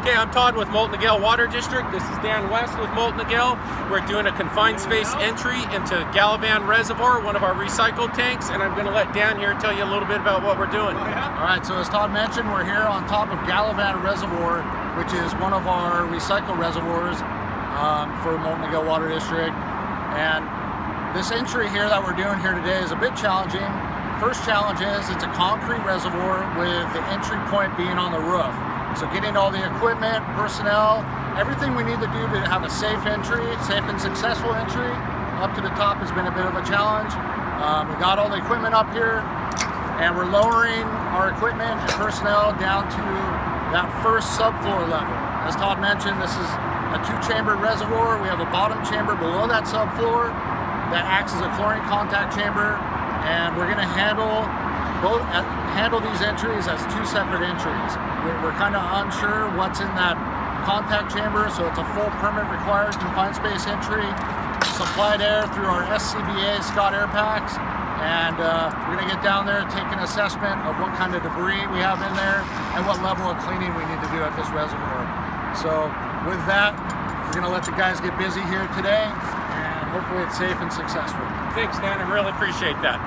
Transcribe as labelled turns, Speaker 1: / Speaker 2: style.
Speaker 1: Okay, I'm Todd with Moulton Niguel Water District. This is Dan West with Moulton Niguel. We're doing a confined space entry into Galavan Reservoir, one of our recycled tanks, and I'm going to let Dan here tell you a little bit about what we're doing.
Speaker 2: All right, so as Todd mentioned, we're here on top of Galavan Reservoir, which is one of our recycled reservoirs for Moulton Niguel Water District. And this entry here that we're doing here today is a bit challenging. First challenge is it's a concrete reservoir with the entry point being on the roof. So getting all the equipment, personnel, everything we need to do to have a safe entry, safe and successful entry up to the top has been a bit of a challenge. We got all the equipment up here and we're lowering our equipment and personnel down to that first subfloor level. As Todd mentioned, this is a two-chambered reservoir. We have a bottom chamber below that subfloor that acts as a chlorine contact chamber, and we're going to handle these entries as two separate entries. We're kind of unsure what's in that contact chamber, so it's a full permit required confined space entry, supplied air through our SCBA Scott air packs, and we're going to get down there and take an assessment of what kind of debris we have in there and what level of cleaning we need to do at this reservoir. So with that, we're going to let the guys get busy here today, and hopefully it's safe and successful.
Speaker 1: Thanks, Dan. I really appreciate that.